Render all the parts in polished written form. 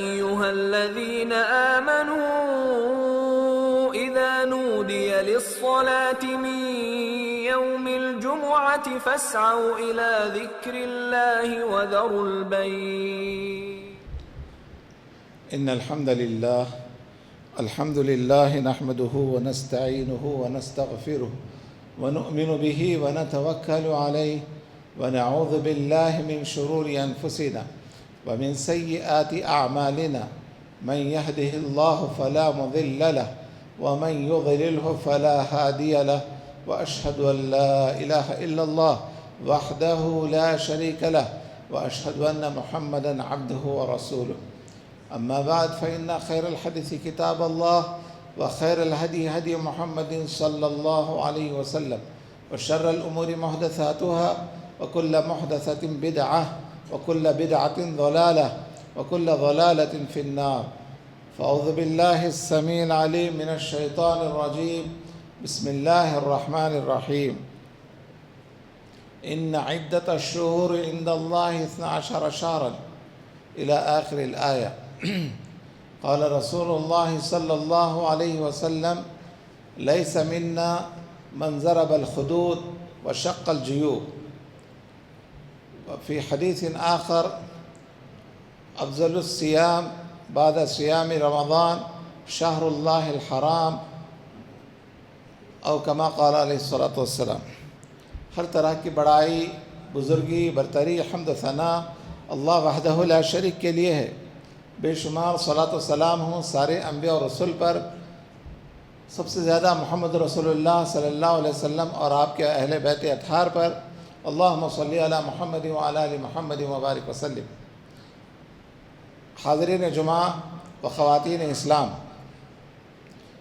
أيها الذين آمنوا إذا نودي للصلاة من يوم الجمعة فاسعوا إلى ذكر الله وذروا البيع. إن الحمد لله نحمده ونستعينه ونستغفره ونؤمن به ونتوكل عليه ونعوذ بالله من شرور أنفسنا ومن سيئات أعمالنا من يهده الله فلا مضل له ومن يضلله فلا هادي له وأشهد أن لا إله إلا الله وحده لا شريك له وأشهد أن محمدًا عبده ورسوله. أما بعد فإن خير الحديث كتاب الله وخير الهدي هدي محمد صلى الله عليه وسلم وشر الأمور محدثاتها وكل محدثة بدعة وكل بدعة ضلالة وكل ضلالة في النار. فأعوذ بالله السميع العليم من الشيطان الرجيم. بسم الله الرحمن الرحيم. إن عدة الشهور عند الله 12 شهرا إلى آخر الآية. قال رسول الله صلى الله عليه وسلم: ليس منا من ضرب الخدود وشق الجيوب. وفي حديث آخر: أفضل الصيام بعد صيام رمضان شهر الله الحرام، او كما قال علیہ الصلاۃ والسلام. ہر طرح کی بڑائی، بزرگی، برتری، حمد و ثنا اللہ وحدہ لا شریک کے لیے ہے. بے شمار صلاۃ و سلام ہوں سارے انبیاء اور رسول پر، سب سے زیادہ محمد رسول اللہ صلی اللہ علیہ وسلم اور آپ کے اہل بیت اطہار پر. اللہم صلی علی محمد وعلی آل محمد وبارک وسلم. حاضرین جمعہ و خواتین اسلام،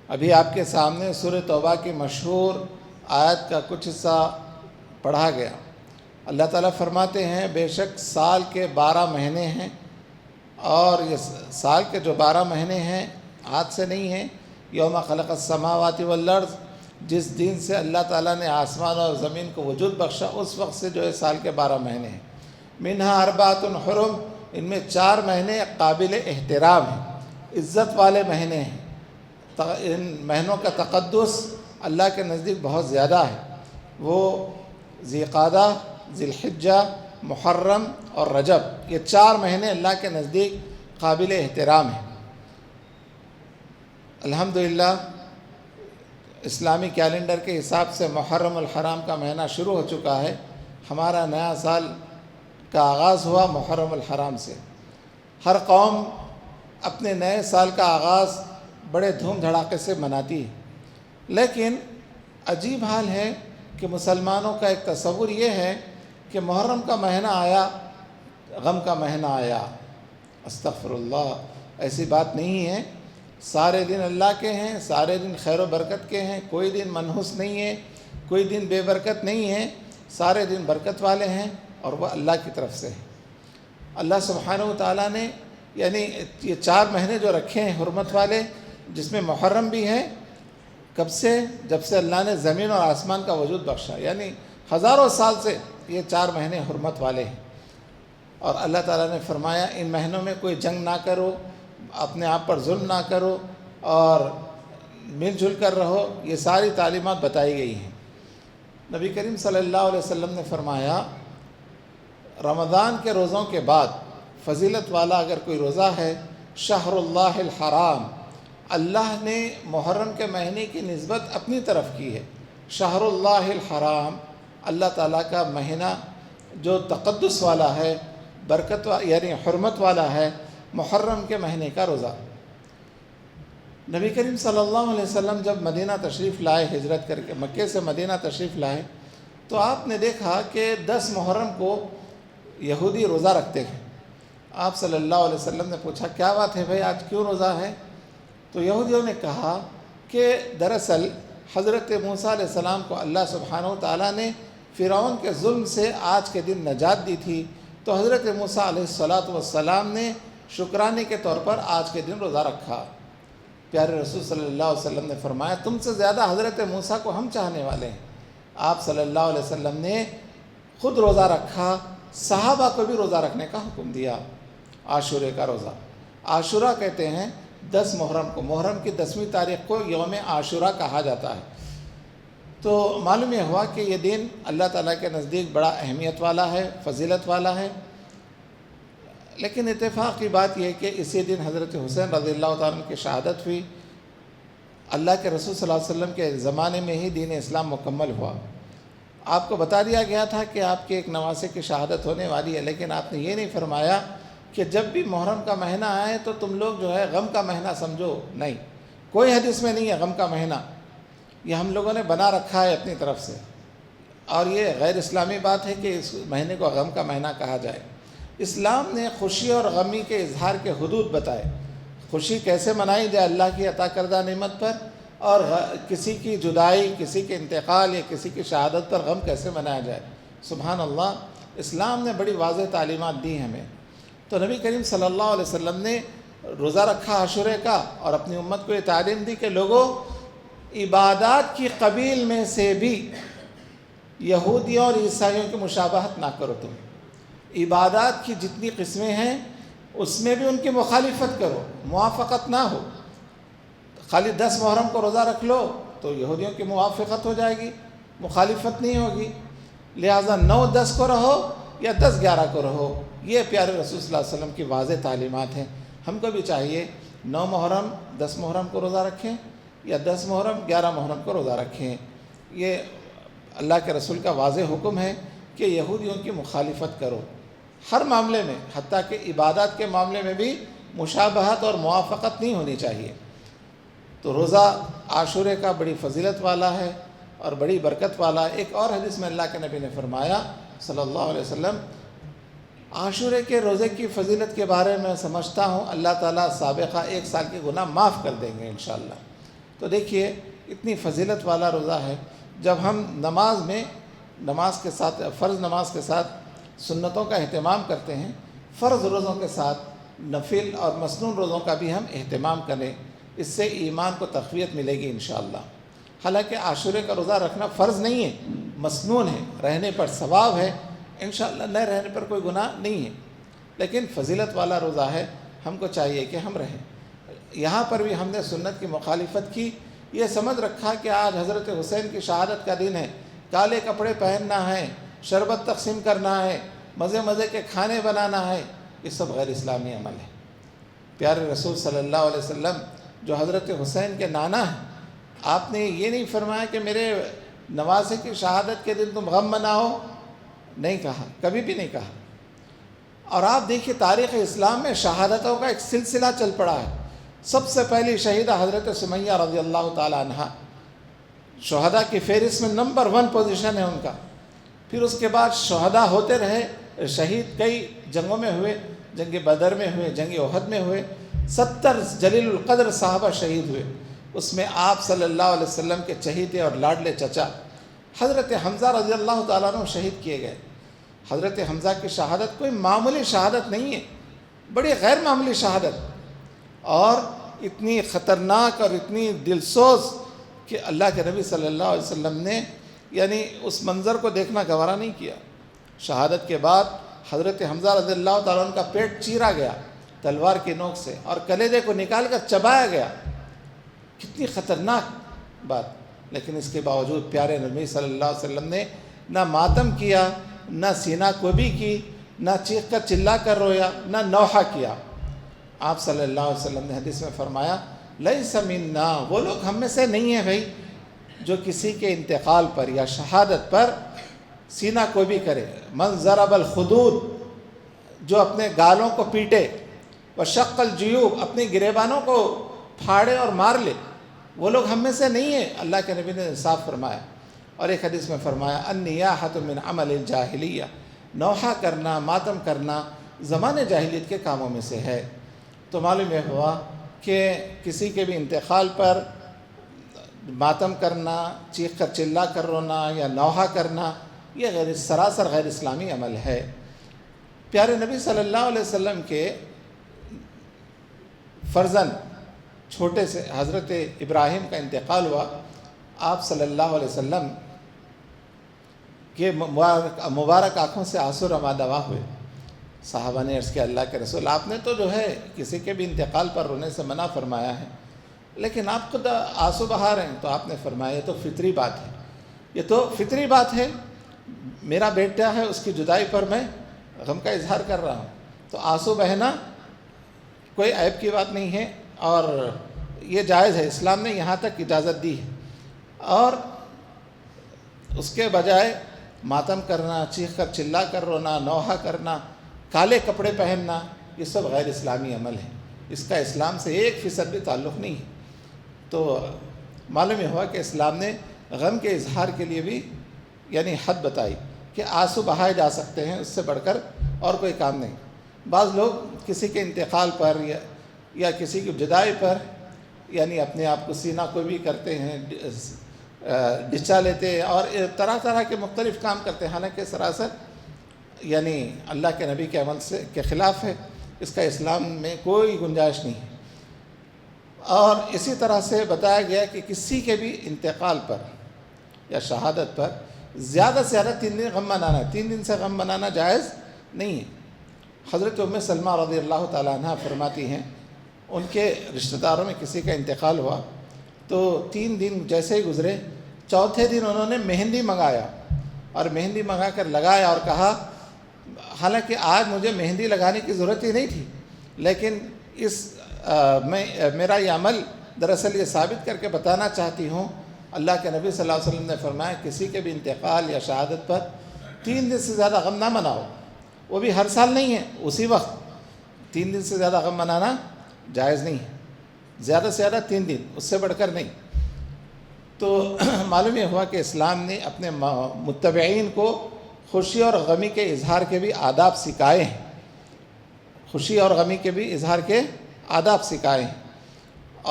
ابھی آپ کے سامنے سورہ توبہ کی مشہور آیت کا کچھ حصہ پڑھا گیا. اللہ تعالیٰ فرماتے ہیں: بے شک سال کے 12 مہینے ہیں، اور یہ سال کے جو 12 مہینے ہیں آج سے نہیں ہیں. یوم خلق السماوات والارض، جس دن سے اللہ تعالیٰ نے آسمان اور زمین کو وجود بخشا اس وقت سے جو ہے سال کے 12 مہینے ہیں. منہا اربعۃ حرم، ان میں 4 مہینے قابل احترام ہیں، عزت والے مہینے ہیں. ان مہینوں کا تقدس اللہ کے نزدیک بہت زیادہ ہے. وہ ذی قعدہ، ذی الحجہ، محرم اور رجب، یہ 4 مہینے اللہ کے نزدیک قابل احترام ہیں. الحمدللہ اسلامی کیلنڈر کے حساب سے محرم الحرام کا مہینہ شروع ہو چکا ہے. ہمارا نیا سال کا آغاز ہوا محرم الحرام سے. ہر قوم اپنے نئے سال کا آغاز بڑے دھوم دھڑاکے سے مناتی ہے، لیکن عجیب حال ہے کہ مسلمانوں کا ایک تصور یہ ہے کہ محرم کا مہینہ آیا، غم کا مہینہ آیا. استغفر اللہ، ایسی بات نہیں ہے. سارے دن اللہ کے ہیں، سارے دن خیر و برکت کے ہیں. کوئی دن منحوس نہیں ہے، کوئی دن بے برکت نہیں ہے. سارے دن برکت والے ہیں اور وہ اللہ کی طرف سے ہیں. اللہ سبحانہ و تعالیٰ نے یعنی یہ 4 مہینے جو رکھے ہیں حرمت والے، جس میں محرم بھی ہے. کب سے؟ جب سے اللہ نے زمین اور آسمان کا وجود بخشا، یعنی ہزاروں سال سے یہ 4 مہینے حرمت والے ہیں. اور اللہ تعالیٰ نے فرمایا ان مہینوں میں کوئی جنگ نہ کرو، اپنے آپ پر ظلم نہ کرو اور مل جل کر رہو. یہ ساری تعلیمات بتائی گئی ہیں. نبی کریم صلی اللہ علیہ وسلم نے فرمایا رمضان کے روزوں کے بعد فضیلت والا اگر کوئی روزہ ہے، شہر اللہ الحرام، اللہ نے محرم کے مہینے کی نسبت اپنی طرف کی ہے. شہر اللہ الحرام، اللہ تعالیٰ کا مہینہ جو تقدس والا ہے، برکت یعنی حرمت والا ہے، محرم کے مہینے کا روزہ. نبی کریم صلی اللہ علیہ وسلم جب مدینہ تشریف لائے، ہجرت کر کے مکے سے مدینہ تشریف لائے، تو آپ نے دیکھا کہ 10 محرم کو یہودی روزہ رکھتے ہیں. آپ صلی اللہ علیہ وسلم نے پوچھا کیا بات ہے بھائی، آج کیوں روزہ ہے؟ تو یہودیوں نے کہا کہ دراصل حضرت موسیٰ علیہ السلام کو اللہ سبحانہ وتعالیٰ نے فرعون کے ظلم سے آج کے دن نجات دی تھی، تو حضرت موسیٰ علیہ السلام نے شکرانے کے طور پر آج کے دن روزہ رکھا. پیارے رسول صلی اللہ علیہ وسلم نے فرمایا تم سے زیادہ حضرت موسیٰ کو ہم چاہنے والے ہیں. آپ صلی اللہ علیہ وسلم نے خود روزہ رکھا، صحابہ کو بھی روزہ رکھنے کا حکم دیا. عاشورے کا روزہ عاشورہ کہتے ہیں 10 محرم کو، محرم کی 10ویں تاریخ کو یوم عاشورہ کہا جاتا ہے۔ تو معلوم یہ ہوا کہ یہ دن اللہ تعالیٰ کے نزدیک بڑا اہمیت والا ہے، فضیلت والا ہے۔ لیکن اتفاق کی بات یہ کہ اسی دن حضرت حسین رضی اللہ تعالیٰ عنہ کی شہادت ہوئی۔ اللہ کے رسول صلی اللہ علیہ وسلم کے زمانے میں ہی دین اسلام مکمل ہوا۔ آپ کو بتا دیا گیا تھا کہ آپ کے ایک نواسے کی شہادت ہونے والی ہے، لیکن آپ نے یہ نہیں فرمایا کہ جب بھی محرم کا مہینہ آئے تو تم لوگ جو ہے غم کا مہینہ سمجھو، نہیں، کوئی حدیث میں نہیں ہے غم کا مہینہ، یہ ہم لوگوں نے بنا رکھا ہے اپنی طرف سے، اور یہ غیر اسلامی بات ہے کہ اس مہینے کو غم کا مہینہ کہا جائے۔ اسلام نے خوشی اور غمی کے اظہار کے حدود بتائے، خوشی کیسے منائی جائے اللہ کی عطا کردہ نعمت پر، اور کسی کی جدائی، کسی کے انتقال یا کسی کی شہادت پر غم کیسے منایا جائے۔ سبحان اللہ، اسلام نے بڑی واضح تعلیمات دی ہمیں۔ تو نبی کریم صلی اللہ علیہ وسلم نے روزہ رکھا عاشورے کا، اور اپنی امت کو یہ تعلیم دی کہ لوگوں، عبادات کی قبیل میں سے بھی یہودیوں اور عیسائیوں کی مشابہت نہ کرو، تم عبادات کی جتنی قسمیں ہیں اس میں بھی ان کی مخالفت کرو، موافقت نہ ہو۔ خالی 10 محرم کو روزہ رکھ لو تو یہودیوں کی موافقت ہو جائے گی، مخالفت نہیں ہوگی، لہٰذا 9-10 کو رہو یا 10-11 کو رہو۔ یہ پیارے رسول صلی اللہ علیہ وسلم کی واضح تعلیمات ہیں۔ ہم کو بھی چاہیے 9 محرم 10 محرم کو روزہ رکھیں، یا 10 محرم 11 محرم کو روزہ رکھیں۔ یہ اللہ کے رسول کا واضح حکم ہے کہ یہودیوں کی مخالفت کرو ہر معاملے میں، حتیٰ کہ عبادات کے معاملے میں بھی مشابہت اور موافقت نہیں ہونی چاہیے۔ تو روزہ عاشورے کا بڑی فضیلت والا ہے اور بڑی برکت والا۔ ایک اور حدیث میں اللہ کے نبی نے فرمایا صلی اللہ علیہ وسلم، عاشورے کے روزے کی فضیلت کے بارے میں سمجھتا ہوں اللہ تعالیٰ سابقہ 1 سال کے گناہ معاف کر دیں گے انشاءاللہ۔ تو دیکھیے اتنی فضیلت والا روزہ ہے۔ جب ہم نماز کے ساتھ، فرض نماز کے ساتھ سنتوں کا اہتمام کرتے ہیں، فرض روزوں کے ساتھ نفل اور مسنون روزوں کا بھی ہم اہتمام کریں، اس سے ایمان کو تقویت ملے گی انشاءاللہ۔ حالانکہ عاشورے کا روزہ رکھنا فرض نہیں ہے، مسنون ہے، رہنے پر ثواب ہے انشاءاللہ، نہ رہنے پر کوئی گناہ نہیں ہے، لیکن فضیلت والا روزہ ہے، ہم کو چاہیے کہ ہم رہیں۔ یہاں پر بھی ہم نے سنت کی مخالفت کی، یہ سمجھ رکھا کہ آج حضرت حسین کی شہادت کا دن ہے، کالے کپڑے پہننا ہے، شربت تقسیم کرنا ہے، مزے مزے کے کھانے بنانا ہے، یہ سب غیر اسلامی عمل ہے۔ پیارے رسول صلی اللہ علیہ وسلم جو حضرت حسین کے نانا ہیں، آپ نے یہ نہیں فرمایا کہ میرے نواسے کی شہادت کے دن تم غم مناؤ، نہیں کہا، کبھی بھی نہیں کہا۔ اور آپ دیکھیے تاریخ اسلام میں شہادتوں کا ایک سلسلہ چل پڑا ہے۔ سب سے پہلی شہیدہ حضرت سمیہ رضی اللہ تعالی عنہ، شہداء کی فہرست میں نمبر 1 پوزیشن ہے ان کا۔ پھر اس کے بعد شہداء ہوتے رہے، شہید کئی جنگوں میں ہوئے، جنگ بدر میں ہوئے، جنگ احد میں ہوئے، 70 جلیل القدر صحابہ شہید ہوئے۔ اس میں آپ صلی اللہ علیہ وسلم کے چہیتے اور لاڈلے چچا حضرت حمزہ رضی اللہ تعالیٰ عنہ شہید کیے گئے۔ حضرت حمزہ کی شہادت کوئی معمولی شہادت نہیں ہے، بڑی غیر معمولی شہادت، اور اتنی خطرناک اور اتنی دلسوز کہ اللہ کے نبی صلی اللہ علیہ وسلم نے یعنی اس منظر کو دیکھنا گوارا نہیں کیا۔ شہادت کے بعد حضرت حمزہ رضی اللہ تعالیٰ عنہ کا پیٹ چیرا گیا تلوار کی نوک سے، اور کلیجے کو نکال کر چبایا گیا۔ کتنی خطرناک بات، لیکن اس کے باوجود پیارے نبی صلی اللہ علیہ وسلم نے نہ ماتم کیا، نہ سینہ کوبی کی، نہ چیخ کر چلا کر رویا، نہ نوحہ کیا۔ آپ صلی اللہ علیہ وسلم نے حدیث میں فرمایا، لیس منا، وہ لوگ ہم میں سے نہیں ہیں بھائی جو کسی کے انتقال پر یا شہادت پر سینہ کوبی کرے، من ضرب الخدود، جو اپنے گالوں کو پیٹے، وشق الجیوب، اپنی گریبانوں کو پھاڑے اور مار لے، وہ لوگ ہم میں سے نہیں ہیں۔ اللہ کے نبی نے صاف فرمایا۔ اور ایک حدیث میں فرمایا، النیاحۃ من عمل الجاہلیہ، نوحہ کرنا، ماتم کرنا زمانے جاہلیت کے کاموں میں سے ہے۔ تو معلوم یہ ہوا کہ کسی کے بھی انتقال پر ماتم کرنا، چیخ کر چلا کر رونا یا نوحہ کرنا، یہ سراسر غیر اسلامی عمل ہے۔ پیارے نبی صلی اللہ علیہ وسلم کے فرزند چھوٹے سے حضرت ابراہیم کا انتقال ہوا۔ آپ صلی اللہ علیہ وسلم کے مبارک آنکھوں سے آنسو رواں ہوئے۔ صحابہ نے عرض کیا اللہ کے رسول آپ نے تو جو ہے کسی کے بھی انتقال پر رونے سے منع فرمایا ہے، لیکن آپ خود آنسو بہا رہے ہیں۔ تو آپ نے فرمایا یہ تو فطری بات ہے، یہ تو فطری بات ہے، میرا بیٹا ہے اس کی جدائی پر میں غم کا اظہار کر رہا ہوں، تو آنسو بہنا کوئی عیب کی بات نہیں ہے اور یہ جائز ہے، اسلام نے یہاں تک اجازت دی ہے۔ اور اس کے بجائے ماتم کرنا، چیخ کر چلا کر رونا، نوحہ کرنا، کالے کپڑے پہننا، یہ سب غیر اسلامی عمل ہے، اس کا اسلام سے 1% بھی تعلق نہیں ہے۔ تو معلوم یہ ہوا کہ اسلام نے غم کے اظہار کے لیے بھی یعنی حد بتائی کہ آنسو بہائے جا سکتے ہیں، اس سے بڑھ کر اور کوئی کام نہیں۔ بعض لوگ کسی کے انتقال پر یا کسی کی جدائی پر یعنی اپنے آپ کو سینہ کو بھی کرتے ہیں، ڈچا لیتے ہیں اور طرح طرح کے مختلف کام کرتے ہیں، حالانکہ سراسر یعنی اللہ کے نبی کے عمل کے خلاف ہے، اس کا اسلام میں کوئی گنجائش نہیں ہے۔ اور اسی طرح سے بتایا گیا کہ کسی کے بھی انتقال پر یا شہادت پر زیادہ سے زیادہ 3 دن غم منانا ہے، 3 دن سے غم منانا جائز نہیں ہے۔ حضرت ام سلمہ رضی اللہ تعالیٰ عنہ فرماتی ہیں ان کے رشتہ داروں میں کسی کا انتقال ہوا تو 3 دن جیسے ہی گزرے، چوتھے دن انہوں نے مہندی منگایا اور مہندی منگا کر لگایا اور کہا حالانکہ آج مجھے مہندی لگانے کی ضرورت ہی نہیں تھی، لیکن میرا یہ عمل دراصل یہ ثابت کر کے بتانا چاہتی ہوں، اللہ کے نبی صلی اللہ علیہ وسلم نے فرمایا کسی کے بھی انتقال یا شہادت پر 3 دن سے زیادہ غم نہ مناؤ، وہ بھی ہر سال نہیں ہے، اسی وقت 3 دن سے زیادہ غم منانا جائز نہیں ہے، زیادہ سے زیادہ 3 دن، اس سے بڑھ کر نہیں۔ تو معلوم یہ ہوا کہ اسلام نے اپنے متبعین کو خوشی اور غمی کے اظہار کے بھی آداب سکھائے ہیں، خوشی اور غمی کے بھی اظہار کے آداب سکھائے ہیں۔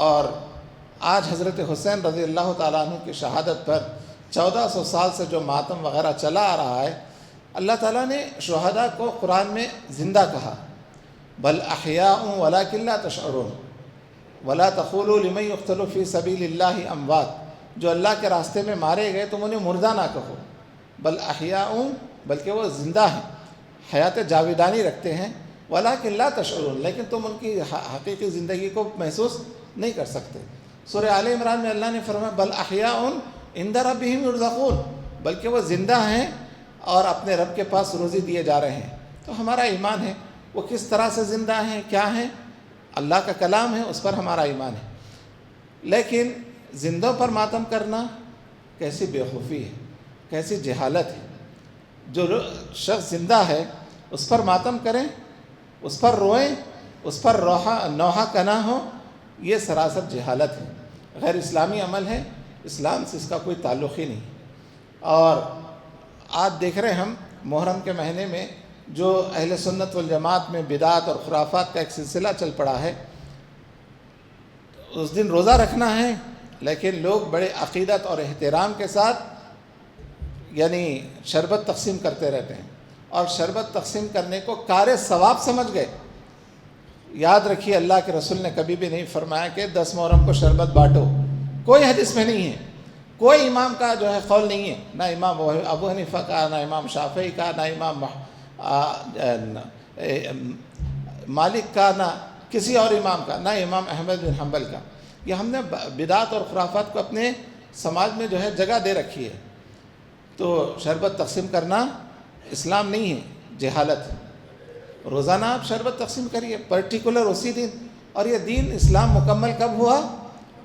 اور آج حضرت حسین رضی اللہ تعالیٰ عنہ کی شہادت پر 1400 سال سے جو ماتم وغیرہ چلا آ رہا ہے، اللہ تعالیٰ نے شہداء کو قرآن میں زندہ کہا، بل احیاء ولکن لا تشعرون ولا تقولوا لمن یقتل فی سبیل اللہ اموات، جو اللہ کے راستے میں مارے گئے تم انہیں مردہ نہ کہو، بل احیاء بلکہ وہ زندہ ہیں، حیات جاویدانی رکھتے ہیں، ولکن لا تشعرون لیکن تم ان کی حقیقی زندگی کو محسوس نہیں کر سکتے۔ سورہ آل عمران میں اللہ نے فرمایا بل احیاء عند ربہم یرزقون، بلکہ وہ زندہ ہیں اور اپنے رب کے پاس روزی دیے جا رہے ہیں۔ تو ہمارا ایمان ہے وہ کس طرح سے زندہ ہیں، کیا ہیں، اللہ کا کلام ہے، اس پر ہمارا ایمان ہے۔ لیکن زندوں پر ماتم کرنا کیسی بیوقوفی ہے، کیسی جہالت ہے۔ جو شخص زندہ ہے اس پر ماتم کریں، اس پر روئیں، اس پر نوحہ کنا ہو، یہ سراسر جہالت ہے، غیر اسلامی عمل ہے، اسلام سے اس کا کوئی تعلق ہی نہیں۔ اور آج دیکھ رہے ہیں ہم محرم کے مہینے میں جو اہل سنت والجماعت میں بدعت اور خرافات کا ایک سلسلہ چل پڑا ہے، اس دن روزہ رکھنا ہے لیکن لوگ بڑے عقیدت اور احترام کے ساتھ یعنی شربت تقسیم کرتے رہتے ہیں اور شربت تقسیم کرنے کو کار ثواب سمجھ گئے۔ یاد رکھیے اللہ کے رسول نے کبھی بھی نہیں فرمایا کہ 10 محرم کو شربت بانٹو، کوئی حدیث میں نہیں ہے، کوئی امام کا جو ہے قول نہیں ہے، نہ امام ابو حنیفہ کا، نہ امام شافعی کا، نہ امام مالک کا، نہ کسی اور امام کا، نہ امام احمد بن حنبل کا۔ یہ ہم نے بدعت اور خرافات کو اپنے سماج میں جو ہے جگہ دے رکھی ہے۔ تو شربت تقسیم کرنا اسلام نہیں ہے، جہالت ہے۔ روزانہ آپ شربت تقسیم کریے، پرٹیکولر اسی دن۔ اور یہ دین اسلام مکمل کب ہوا؟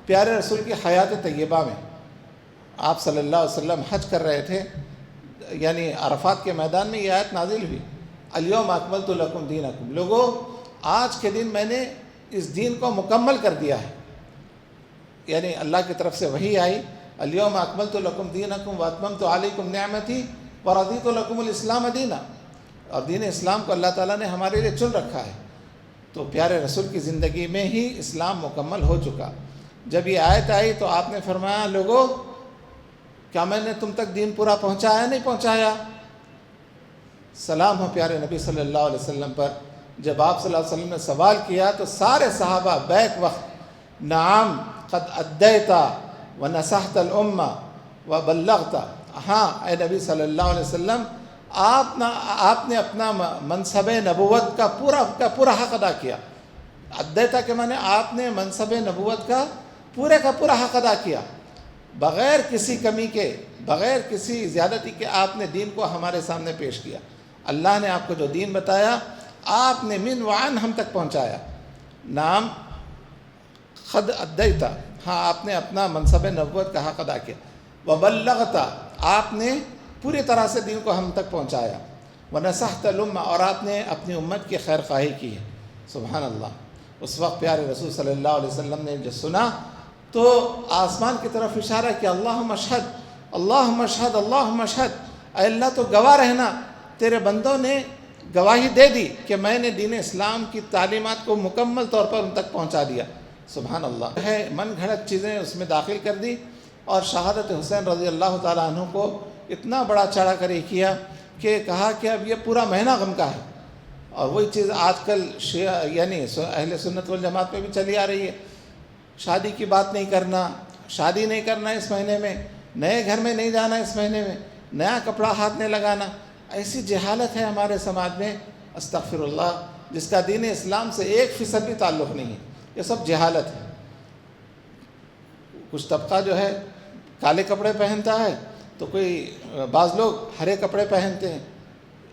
پیارے رسول کی حیات طیبہ میں۔ آپ صلی اللہ علیہ وسلم حج کر رہے تھے، یعنی عرفات کے میدان میں یہ آیت نازل ہوئی، الیوم اکملت لکم دینکم، لوگوں آج کے دن میں نے اس دین کو مکمل کر دیا ہے۔ یعنی اللہ کی طرف سے وحی آئی، الیوم اکملت لکم دینکم واتممت علیکم نعمتی ورضیت لکم الاسلام دینا، اور دین اسلام کو اللہ تعالیٰ نے ہمارے لیے چن رکھا ہے۔ تو پیارے رسول کی زندگی میں ہی اسلام مکمل ہو چکا۔ جب یہ آیت آئی تو آپ نے فرمایا لوگوں کیا میں نے تم تک دین پورا پہنچایا نہیں پہنچایا؟ سلام ہو پیارے نبی صلی اللہ علیہ وسلم پر۔ جب آپ صلی اللہ علیہ وسلم نے سوال کیا تو سارے صحابہ بیک وقت نعم قد ادیت ونصحت الامہ وبلغت، ہاں اے نبی صلی اللہ علیہ وسلم آپ نے اپنا منصب نبوت کا پورا حق ادا کیا. ادیتا کے معنی آپ نے منصب نبوت کا پورا حق ادا کیا، بغیر کسی کمی کے، بغیر کسی زیادتی کے آپ نے دین کو ہمارے سامنے پیش کیا. اللہ نے آپ کو جو دین بتایا آپ نے من وعن ہم تک پہنچایا. نام قد ادیتا، ہاں آپ نے اپنا منصب نبوت کا حق ادا کیا. وبلغتا، آپ نے پوری طرح سے دین کو ہم تک پہنچایا. ونصحت الامہ، اور آپ نے اپنی امت کی خیر خواہی کی ہے. سبحان اللہ. اس وقت پیارے رسول صلی اللہ علیہ وسلم نے جو سنا تو آسمان کی طرف اشارہ کیا، اللہم اشہد اللہم اشہد اللہم اشہد، اے اللہ تو گواہ رہنا، تیرے بندوں نے گواہی دے دی کہ میں نے دین اسلام کی تعلیمات کو مکمل طور پر ان تک پہنچا دیا. سبحان اللہ. ہے من گھڑت چیزیں اس میں داخل کر دی، اور شہادت حسین رضی اللہ تعالیٰ عنہ کو اتنا بڑا چڑھا کر کیا کہ کہا کہ اب یہ پورا مہینہ غم کا ہے. اور وہی چیز آج کل یعنی اہل سنت والجماعت میں بھی چلی آ رہی ہے. شادی کی بات نہیں کرنا، شادی نہیں کرنا اس مہینے میں، نئے گھر میں نہیں جانا اس مہینے میں، نیا کپڑا ہاتھ نہیں لگانا. ایسی جہالت ہے ہمارے سماج میں، استغفر اللہ، جس کا دین اسلام سے 1% بھی تعلق نہیں ہے. یہ سب جہالت ہے. کچھ طبقہ جو ہے کالے کپڑے پہنتا ہے، تو بعض لوگ ہرے کپڑے پہنتے ہیں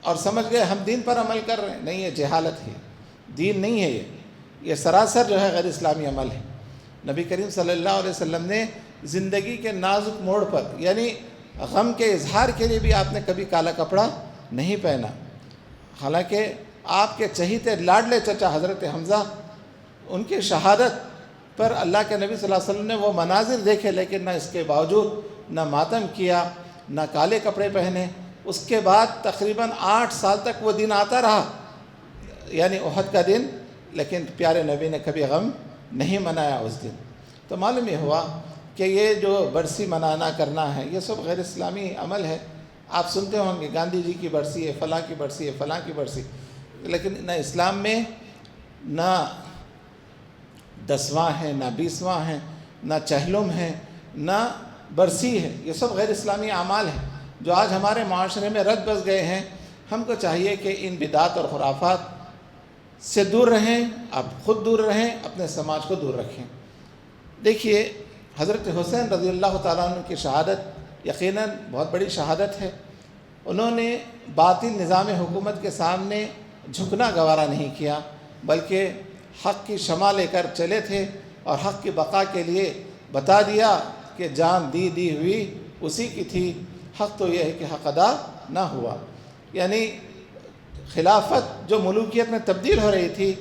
اور سمجھ گئے ہم دین پر عمل کر رہے ہیں. نہیں، یہ جہالت ہے، دین نہیں ہے. یہ سراسر جو ہے غیر اسلامی عمل ہے. نبی کریم صلی اللہ علیہ وسلم نے زندگی کے نازک موڑ پر، یعنی غم کے اظہار کے لیے بھی آپ نے کبھی کالا کپڑا نہیں پہنا. حالانکہ آپ کے چہیتے لاڈلے چچا حضرت حمزہ، ان کی شہادت پر اللہ کے نبی صلی اللہ علیہ وسلم نے وہ مناظر دیکھے، لیکن نہ اس کے باوجود نہ ماتم کیا، نہ کالے کپڑے پہنے. اس کے بعد تقریباً 8 سال تک وہ دن آتا رہا، یعنی احد کا دن، لیکن پیارے نبی نے کبھی غم نہیں منایا اس دن. تو معلوم یہ ہوا کہ یہ جو برسی منانا کرنا ہے یہ سب غیر اسلامی عمل ہے. آپ سنتے ہوں گے گاندھی جی کی برسی ہے، فلاں کی برسی ہے، فلاں کی برسی، لیکن نہ اسلام میں نہ 10واں ہے، نہ 20واں ہے، نہ چہلم ہے، نہ برسی ہے. یہ سب غیر اسلامی اعمال ہیں جو آج ہمارے معاشرے میں رد بس گئے ہیں. ہم کو چاہیے کہ ان بدعات اور خرافات سے دور رہیں، آپ خود دور رہیں، اپنے سماج کو دور رکھیں. دیکھیے حضرت حسین رضی اللہ تعالیٰ عنہ کی شہادت یقیناً بہت بڑی شہادت ہے. انہوں نے باطل نظام حکومت کے سامنے جھکنا گوارا نہیں کیا، بلکہ حق کی شمع لے کر چلے تھے اور حق کی بقا کے لیے بتا دیا کہ جان دی ہوئی اسی کی تھی. حق تو یہ ہے کہ حق ادا نہ ہوا. یعنی خلافت جو ملوکیت میں تبدیل ہو رہی تھی،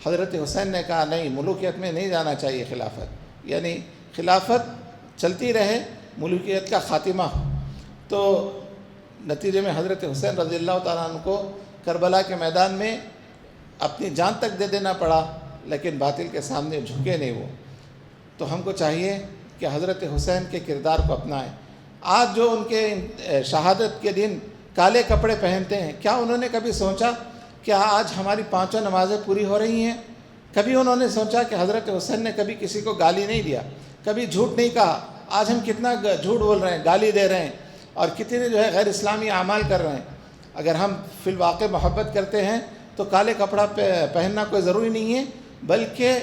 حضرت حسین نے کہا نہیں، ملوکیت میں نہیں جانا چاہیے خلافت، یعنی خلافت چلتی رہے، ملوکیت کا خاتمہ ہو. تو نتیجے میں حضرت حسین رضی اللہ تعالیٰ عنہ کو کربلا کے میدان میں اپنی جان تک دے دینا پڑا، لیکن باطل کے سامنے جھکے نہیں وہ. تو ہم کو چاہیے کہ حضرت حسین کے کردار کو اپنائیں. آج جو ان کے شہادت کے دن کالے کپڑے پہنتے ہیں، کیا انہوں نے کبھی سوچا کہ آج ہماری 5 نمازیں پوری ہو رہی ہیں؟ کبھی انہوں نے سوچا کہ حضرت حسین نے کبھی کسی کو گالی نہیں دیا، کبھی جھوٹ نہیں کہا؟ آج ہم کتنا جھوٹ بول رہے ہیں، گالی دے رہے ہیں، اور کتنے جو ہے غیر اسلامی اعمال کر رہے ہیں. اگر ہم فی الواقع محبت کرتے ہیں تو کالے کپڑا پہننا کوئی ضروری نہیں ہے، بلکہ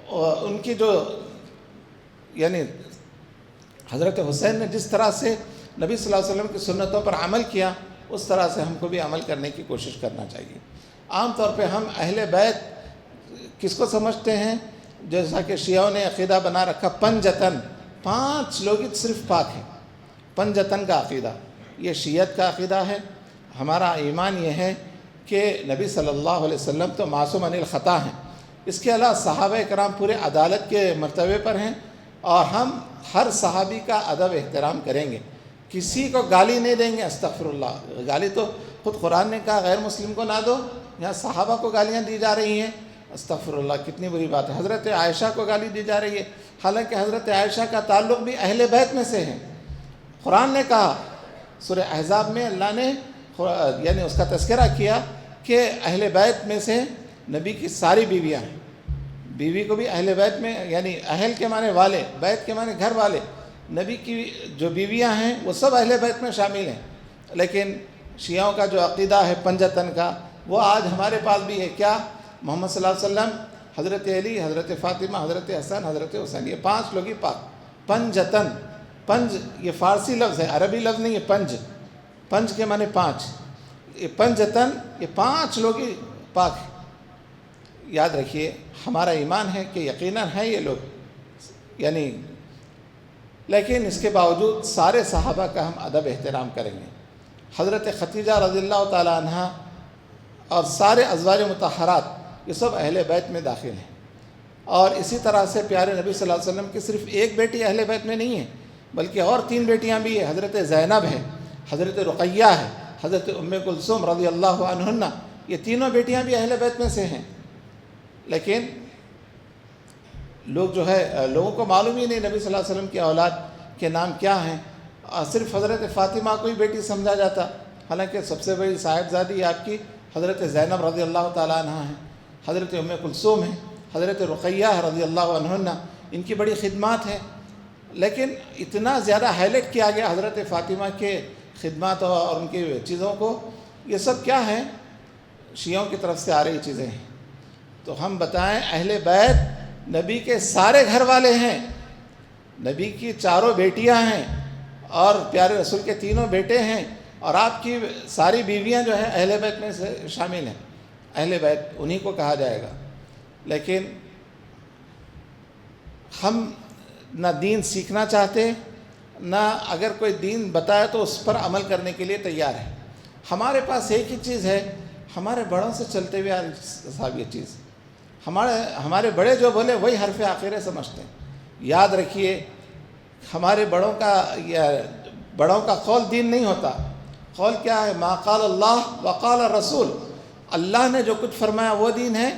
ان کی جو یعنی حضرت حسین نے جس طرح سے نبی صلی اللہ علیہ وسلم کی سنتوں پر عمل کیا، اس طرح سے ہم کو بھی عمل کرنے کی کوشش کرنا چاہیے. عام طور پہ ہم اہل بیت کس کو سمجھتے ہیں؟ جیسا کہ شیعوں نے عقیدہ بنا رکھا پنجتن، 5 لوگ صرف پاک ہیں، پنجتن کا عقیدہ. یہ شیعت کا عقیدہ ہے. ہمارا ایمان یہ ہے کہ نبی صلی اللہ علیہ وسلم تو معصوم عن الخطا ہیں. اس کے علاوہ صحابہ کرام پورے عدالت کے مرتبے پر ہیں، اور ہم ہر صحابی کا ادب احترام کریں گے، کسی کو گالی نہیں دیں گے. استغفر اللہ، گالی تو خود قرآن نے کہا غیر مسلم کو نہ دو، یہاں صحابہ کو گالیاں دی جا رہی ہیں. استغفر اللہ، کتنی بری بات ہے. حضرت عائشہ کو گالی دی جا رہی ہے، حالانکہ حضرت عائشہ کا تعلق بھی اہل بیت میں سے ہے. قرآن نے کہا سورہ احزاب میں، اللہ نے یعنی اس کا تذکرہ کیا کہ اہل بیت میں سے نبی کی ساری بیویاں ہیں. بیوی کو بھی اہل بیت میں، یعنی اہل کے معنی والے، بیت کے معنی گھر والے. نبی کی جو بیویاں ہیں وہ سب اہل بیت میں شامل ہیں، لیکن شیعوں کا جو عقیدہ ہے پنجتن کا، وہ آج ہمارے پاس بھی ہے. کیا؟ محمد صلی اللہ علیہ وسلم، حضرت علی، حضرت فاطمہ، حضرت حسن، حضرت حسین، یہ 5 لوگ ہی پاک. پنجتن، پنج یہ فارسی لفظ ہے، عربی لفظ نہیں ہے. پنج، پنج کے معنی 5. یہ پنجتن، یہ 5 لوگ ہی پاک ہیں. یاد رکھیے ہمارا ایمان ہے کہ یقیناً ہیں یہ لوگ، یعنی لیکن اس کے باوجود سارے صحابہ کا ہم ادب احترام کریں گے. حضرت خدیجہ رضی اللہ تعالی عنہ اور سارے ازواج مطہرات یہ سب اہل بیت میں داخل ہیں. اور اسی طرح سے پیارے نبی صلی اللہ علیہ وسلم کی صرف ایک بیٹی اہل بیت میں نہیں ہے، بلکہ اور 3 بیٹیاں بھی ہیں. حضرت زینب ہے، حضرت رقیہ ہے، حضرت ام کلثوم رضی اللہ عنہن، یہ تینوں بیٹیاں بھی اہل بیت میں سے ہیں. لیکن لوگ جو ہے لوگوں کو معلوم ہی نہیں نبی صلی اللہ علیہ وسلم کی اولاد کے نام کیا ہیں. صرف حضرت فاطمہ کو ہی بیٹی سمجھا جاتا، حالانکہ سب سے بڑی صاحبزادی آپ کی حضرت زینب رضی اللہ تعالیٰ عنہ ہیں، حضرت ام کلثوم ہیں، حضرت رقیہ رضی اللہ عنہن، ان کی بڑی خدمات ہیں. لیکن اتنا زیادہ ہائلائٹ کیا گیا حضرت فاطمہ کے خدمات اور ان کی چیزوں کو. یہ سب کیا ہیں؟ شیعوں کی طرف سے آ رہی چیزیں ہیں. تو ہم بتائیں اہل بیت نبی کے سارے گھر والے ہیں، نبی کی 4 بیٹیاں ہیں اور پیارے رسول کے 3 بیٹے ہیں، اور آپ کی ساری بیویاں جو ہیں اہل بیت میں سے شامل ہیں. اہل بیت انہی کو کہا جائے گا. لیکن ہم نہ دین سیکھنا چاہتے، نہ اگر کوئی دین بتائے تو اس پر عمل کرنے کے لیے تیار ہے. ہمارے پاس ایک ہی چیز ہے، ہمارے بڑوں سے چلتے ہوئے صاحب یہ چیز ہمارے بڑے جو بولے وہی حرف آخرے سمجھتے ہیں. یاد رکھیے ہمارے بڑوں کا قول دین نہیں ہوتا. قول کیا ہے؟ ما قال اللہ وقال الرسول. اللہ نے جو کچھ فرمایا وہ دین ہے،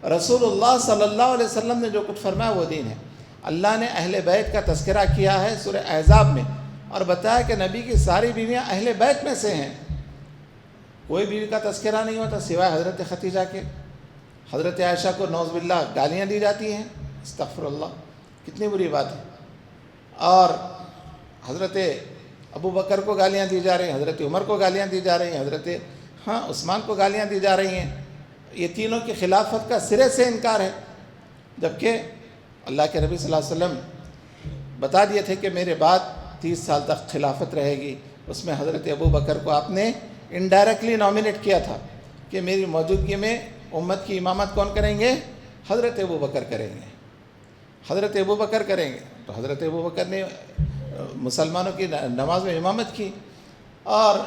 رسول اللہ صلی اللہ علیہ وسلم نے جو کچھ فرمایا وہ دین ہے. اللہ نے اہل بیت کا تذکرہ کیا ہے سورہ احزاب میں، اور بتایا کہ نبی کی ساری بیویاں اہل بیت میں سے ہیں. کوئی بیوی کا تذکرہ نہیں ہوتا سوائے حضرت خدیجہ کے. حضرت عائشہ کو نعوذ باللہ گالیاں دی جاتی ہیں، استغفر اللہ، کتنی بری بات ہے. اور حضرت ابو بکر کو گالیاں دی جا رہی ہیں، حضرت عمر کو گالیاں دی جا رہی ہیں، حضرت عثمان کو گالیاں دی جا رہی ہیں. یہ تینوں کی خلافت کا سرے سے انکار ہے، جبکہ اللہ کے نبی صلی اللہ علیہ وسلم بتا دیے تھے کہ میرے بعد 30 سال تک خلافت رہے گی. اس میں حضرت ابو بکر کو آپ نے انڈائریکٹلی نامینیٹ کیا تھا کہ میری موجودگی میں امت کی امامت کون کریں گے؟ حضرت ابو بکر کریں گے، حضرت ابو بکر کریں گے. تو حضرت ابو بکر نے مسلمانوں کی نماز میں امامت کی، اور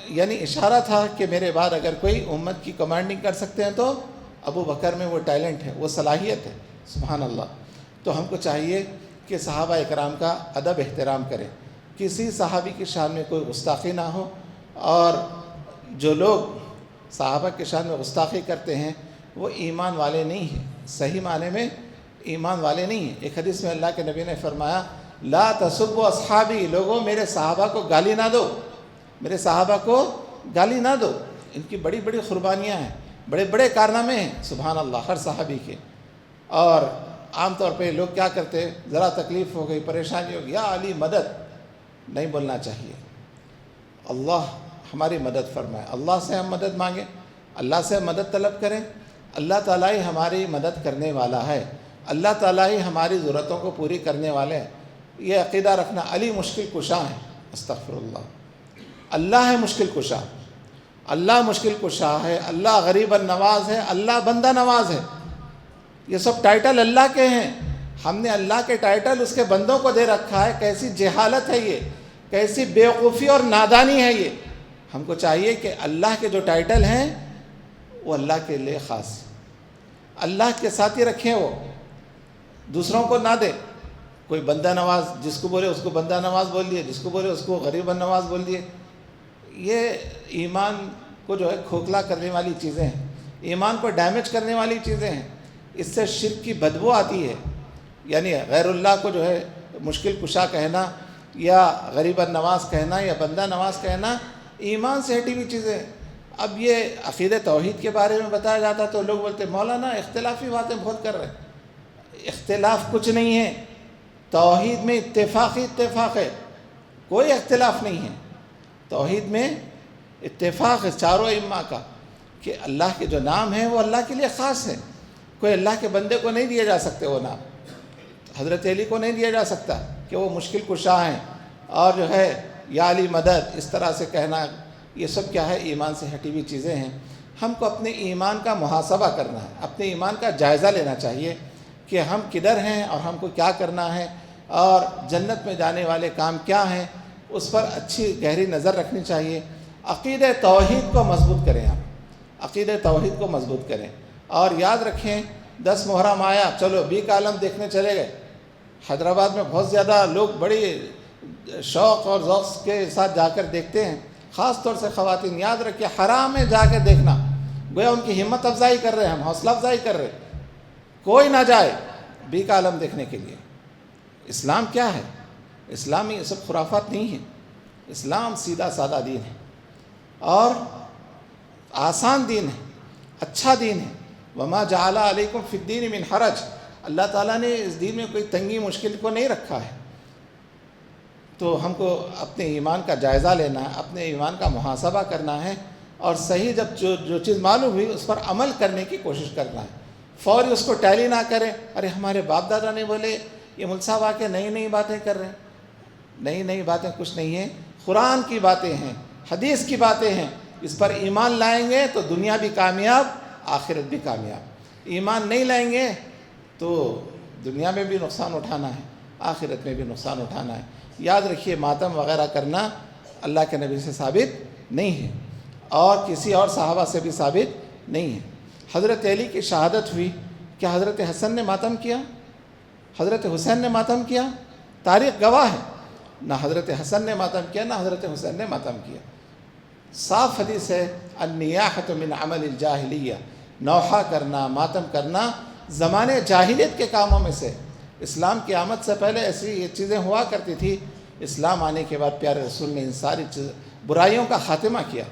یعنی اشارہ تھا کہ میرے بعد اگر کوئی امت کی کمانڈنگ کر سکتے ہیں تو ابو بکر میں وہ ٹیلنٹ ہے، وہ صلاحیت ہے. سبحان اللہ. تو ہم کو چاہیے کہ صحابہ اکرام کا ادب احترام کریں، کسی صحابی کی شان میں کوئی گستاخی نہ ہو. اور جو لوگ صحابہ کی شان میں گستاخی کرتے ہیں وہ ایمان والے نہیں ہیں، صحیح معنی میں ایمان والے نہیں ہیں. ایک حدیث میں اللہ کے نبی نے فرمایا لا تسبوا اصحابی، لوگوں میرے صحابہ کو گالی نہ دو، میرے صحابہ کو گالی نہ دو. ان کی بڑی بڑی قربانیاں ہیں، بڑے بڑے کارنامے ہیں سبحان اللہ ہر صحابی کے. اور عام طور پہ لوگ کیا کرتے، ذرا تکلیف ہو گئی، پریشانی ہو گئی، یا علی مدد، نہیں بولنا چاہیے. اللہ ہماری مدد فرمائے، اللہ سے ہم مدد مانگیں، اللہ سے مدد طلب کریں. اللہ تعالیٰ ہی ہماری مدد کرنے والا ہے، اللہ تعالیٰ ہی ہماری ضرورتوں کو پوری کرنے والے ہیں. یہ عقیدہ رکھنا. علی مشکل کشا ہے، استغفر اللہ. اللہ ہے مشکل کشا، اللہ مشکل کشا ہے، اللہ غریب النواز ہے، اللہ بندہ نواز ہے. یہ سب ٹائٹل اللہ کے ہیں. ہم نے اللہ کے ٹائٹل اس کے بندوں کو دے رکھا ہے. کیسی جہالت ہے یہ، کیسی بیوقوفی اور نادانی ہے یہ. ہم کو چاہیے کہ اللہ کے جو ٹائٹل ہیں وہ اللہ کے لیے خاص، اللہ کے ساتھ ہی رکھیں، وہ دوسروں کو نہ دیں. کوئی بندہ نواز، جس کو بولے اس کو بندہ نواز بول دیے، جس کو بولے اس کو غریب النواز بول دیے. یہ ایمان کو جو ہے کھوکھلا کرنے والی چیزیں ہیں، ایمان کو ڈیمیج کرنے والی چیزیں ہیں. اس سے شرک کی بدبو آتی ہے. یعنی غیر اللہ کو جو ہے مشکل کشا کہنا یا غریب النواز کہنا یا بندہ نواز کہنا ایمان سے ہٹی ہوئی چیزیں. اب یہ عقیدہ توحید کے بارے میں بتایا جاتا تو لوگ بولتے مولانا اختلافی باتیں بہت کر رہے ہیں. اختلاف کچھ نہیں ہے، توحید میں اتفاق ہے، کوئی اختلاف نہیں ہے. توحید میں اتفاق ہے چاروں ائمہ کا کہ اللہ کے جو نام ہیں وہ اللہ کے لیے خاص ہے، کوئی اللہ کے بندے کو نہیں دیا جا سکتے وہ نام، حضرت علی کو نہیں دیا جا سکتا کہ وہ مشکل کشا ہیں، اور جو ہے یا علی مدد اس طرح سے کہنا، یہ سب کیا ہے، ایمان سے ہٹی ہوئی چیزیں ہیں۔ ہم کو اپنے ایمان کا محاسبہ کرنا ہے، اپنے ایمان کا جائزہ لینا چاہیے کہ ہم کدھر ہیں اور ہم کو کیا کرنا ہے، اور جنت میں جانے والے کام کیا ہیں، اس پر اچھی گہری نظر رکھنی چاہیے۔ عقیدہ توحید کو مضبوط کریں، ہم عقیدہ توحید کو مضبوط کریں، اور یاد رکھیں 10 محرم آیا، چلو بیک عالم دیکھنے چلے گئے۔ حیدرآباد میں بہت زیادہ لوگ بڑی شوق اور ذوق کے ساتھ جا کر دیکھتے ہیں، خاص طور سے خواتین۔ یاد رکھیں حرام ہے جا کے دیکھنا، گویا ان کی ہمت افزائی کر رہے ہیں، ہم حوصلہ افزائی کر رہے ہیں۔ کوئی نہ جائے بیک عالم دیکھنے کے لیے۔ اسلام کیا ہے؟ اسلام یہ سب خرافات نہیں ہے، اسلام سیدھا سادہ دین ہے اور آسان دین ہے، اچھا دین ہے۔ وما جعل علیکم فی الدین من حرج، اللہ تعالیٰ نے اس دین میں کوئی تنگی مشکل کو نہیں رکھا ہے۔ تو ہم کو اپنے ایمان کا جائزہ لینا ہے، اپنے ایمان کا محاسبہ کرنا ہے، اور صحیح جب جو چیز معلوم ہوئی اس پر عمل کرنے کی کوشش کرنا ہے۔ فوری اس کو ٹیلی نہ کریں، ارے ہمارے باپ دادا نے بولے، یہ مل صاحب آ کے نئی نئی باتیں کر رہے ہیں۔ نئی باتیں کچھ نہیں ہیں، قرآن کی باتیں ہیں، حدیث کی باتیں ہیں، اس پر ایمان لائیں گے تو دنیا بھی کامیاب، آخرت بھی کامیاب۔ ایمان نہیں لائیں گے تو دنیا میں بھی نقصان اٹھانا ہے، آخرت میں بھی نقصان اٹھانا ہے۔ یاد رکھیے ماتم وغیرہ کرنا اللہ کے نبی سے ثابت نہیں ہے، اور کسی اور صحابہ سے بھی ثابت نہیں ہے۔ حضرت علی کی شہادت ہوئی، کیا حضرت حسن نے ماتم کیا؟ حضرت حسین نے ماتم کیا؟ تاریخ گواہ ہے، نہ حضرت حسن نے ماتم کیا نہ حضرت حسین نے ماتم کیا۔ صاف حدیث ہے، النیاحۃ من عمل الجاہلیہ، نوحہ کرنا، ماتم کرنا زمانے جاہلیت کے کاموں میں سے۔ اسلام کی آمد سے پہلے ایسی یہ چیزیں ہوا کرتی تھی، اسلام آنے کے بعد پیارے رسول نے ان ساری برائیوں کا خاتمہ کیا۔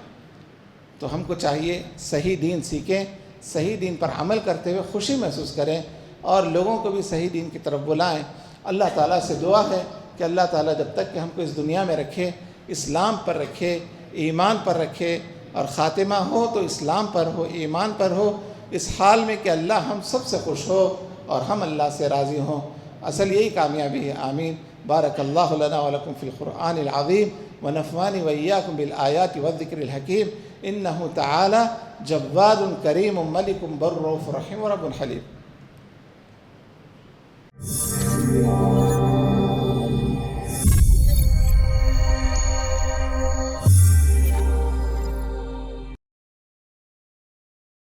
تو ہم کو چاہیے صحیح دین سیکھیں، صحیح دین پر عمل کرتے ہوئے خوشی محسوس کریں، اور لوگوں کو بھی صحیح دین کی طرف بلائیں۔ اللہ تعالیٰ سے دعا ہے کہ اللہ تعالیٰ جب تک کہ ہم کو اس دنیا میں رکھے، اسلام پر رکھے، ایمان پر رکھے، اور خاتمہ ہو تو اسلام پر ہو، ایمان پر ہو، اس حال میں کہ اللہ ہم سب سے خوش ہو اور ہم اللہ سے راضی ہوں۔ اصل یہی کامیابی ہے۔ آمین۔ بارک اللہ لنا ولکم فی القرآن العظیم ونفعنی وإیاکم بالآیات والذکر الحکیم، انہ تعالی جواد کریم ملک بر رؤوف رحیم رب حلیم۔